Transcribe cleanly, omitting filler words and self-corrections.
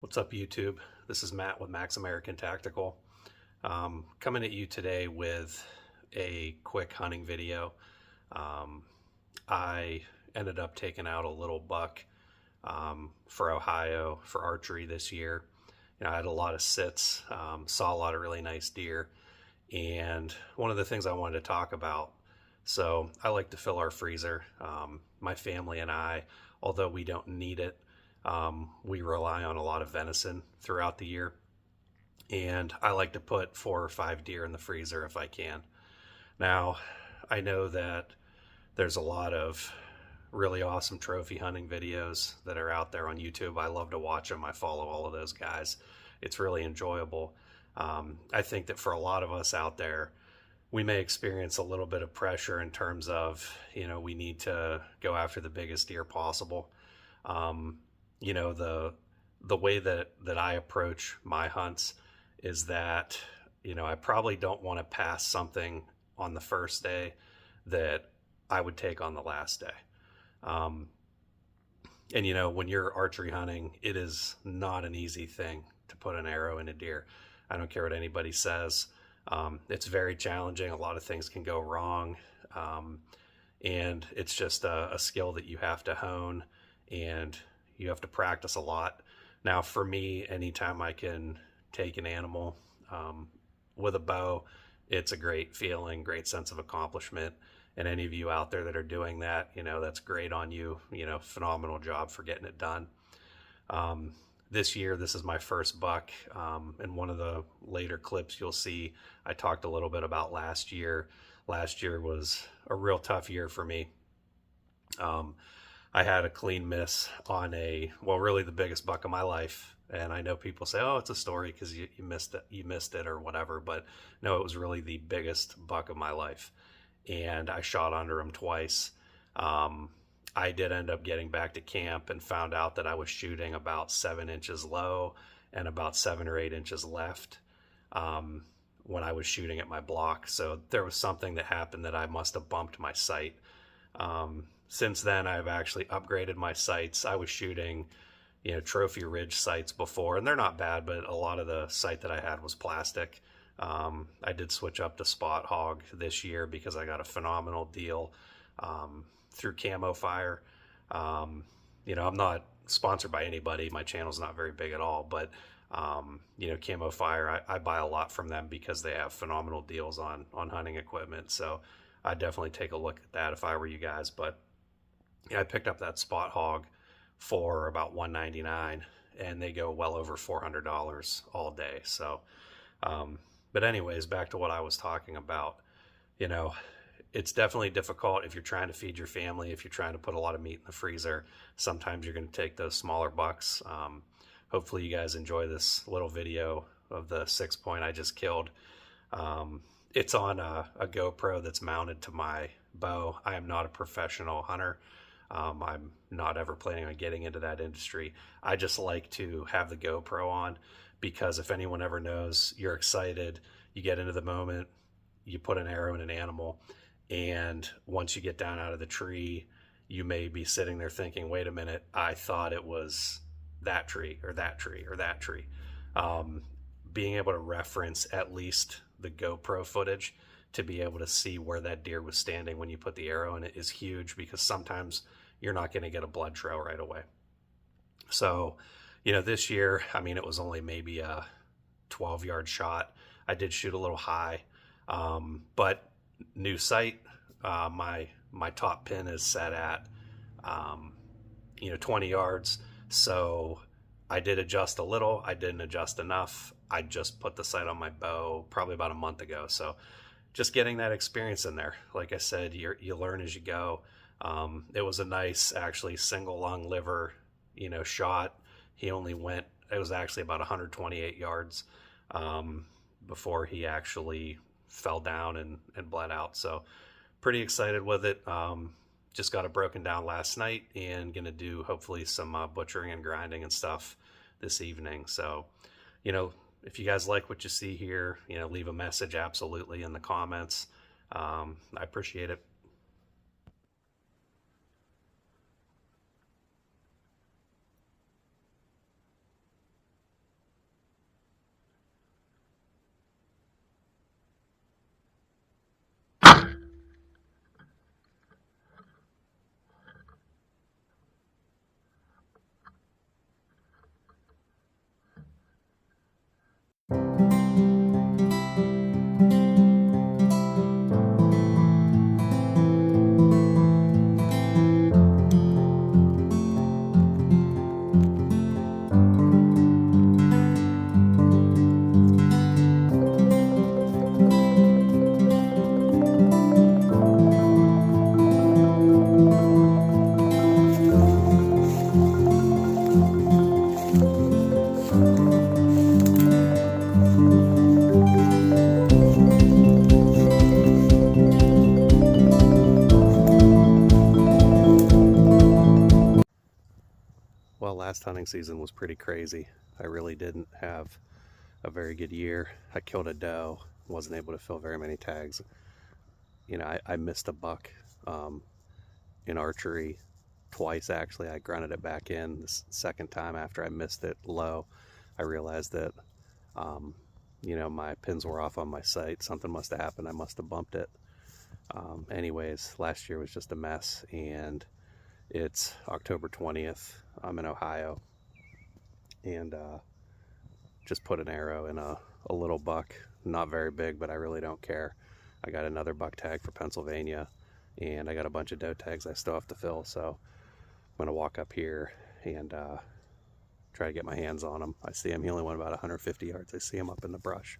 What's up, YouTube? This is Matt with Max American Tactical. Coming at you today with a quick hunting video. I ended up taking out a little buck for Ohio for archery this year. I had a lot of sits, saw a lot of really nice deer, and one of the things I wanted to talk about. So I like to fill our freezer. My family and I, although we don't need it, we rely on a lot of venison throughout the year, and I like to put 4 or 5 deer in the freezer if I can. Now, I know that there's a lot of really awesome trophy hunting videos that are out there on YouTube. I love to watch them. I follow all of those guys. It's really enjoyable. I think that for a lot of us out there, we may experience a little bit of pressure in terms of, we need to go after the biggest deer possible. The way that I approach my hunts is that, I probably don't want to pass something on the first day that I would take on the last day. And when you're archery hunting, it is not an easy thing to put an arrow in a deer. I don't care what anybody says. It's very challenging. A lot of things can go wrong. And it's just a skill that you have to hone, and you have to practice a lot. Now, for me, anytime I can take an animal with a bow, it's a great feeling, great sense of accomplishment. And any of you out there that are doing that, that's great on you. Phenomenal job for getting it done. This year, this is my first buck. In one of the later clips, you'll see I talked a little bit about last year. Last year was a real tough year for me. I had a clean miss on really the biggest buck of my life. And I know people say, oh, it's a story because you missed it or whatever. But no, it was really the biggest buck of my life. And I shot under him twice. I did end up getting back to camp and found out that I was shooting about 7 inches low and about 7 or 8 inches left when I was shooting at my block. So there was something that happened that I must have bumped my sight. Since then, I've actually upgraded my sights. I was shooting, Trophy Ridge sights before, and they're not bad, but a lot of the sight that I had was plastic. I did switch up to Spot Hog this year because I got a phenomenal deal through Camo Fire. I'm not sponsored by anybody. My channel's not very big at all, but Camo Fire, I buy a lot from them because they have phenomenal deals on hunting equipment. So I'd definitely take a look at that if I were you guys. But I picked up that Spot Hog for about $199, and they go well over $400 all day. So, but anyways, back to what I was talking about. It's definitely difficult if you're trying to feed your family, if you're trying to put a lot of meat in the freezer. Sometimes you're going to take those smaller bucks. Hopefully you guys enjoy this little video of the 6-point I just killed. It's on a GoPro that's mounted to my bow. I am not a professional hunter. I'm not ever planning on getting into that industry. I just like to have the GoPro on because if anyone ever knows, you're excited, you get into the moment, you put an arrow in an animal, and once you get down out of the tree, you may be sitting there thinking, wait a minute, I thought it was that tree or that tree or that tree. Being able to reference at least the GoPro footage to be able to see where that deer was standing when you put the arrow in it is huge, because sometimes you're not going to get a blood trail right away. So, this year, it was only maybe a 12-yard shot. I did shoot a little high, but new sight. My top pin is set at 20 yards. So I did adjust a little. I didn't adjust enough. I just put the sight on my bow probably about a month ago. So just getting that experience in there. Like I said, you learn as you go. It was a nice, actually, single lung liver, shot. He only went, it was actually about 128 yards before he actually fell down and bled out. So pretty excited with it. Just got it broken down last night and gonna do hopefully some butchering and grinding and stuff this evening. So, if you guys like what you see here, leave a message absolutely in the comments. I appreciate it. hunting season was pretty crazy. I really didn't have a very good year. I killed a doe, wasn't able to fill very many tags. You know, I missed a buck in archery twice actually. I grunted it back in the second time after I missed it low. I realized that, you know, my pins were off on my sight. Something must have happened. I must have bumped it. Anyways, last year was just a mess, and it's October 20th. I'm in Ohio, and just put an arrow in a little buck. Not very big, but I really don't care. I got another buck tag for Pennsylvania, and I got a bunch of doe tags I still have to fill, so I'm gonna walk up here and try to get my hands on him. I see him. He only went about 150 yards. I see him up in the brush.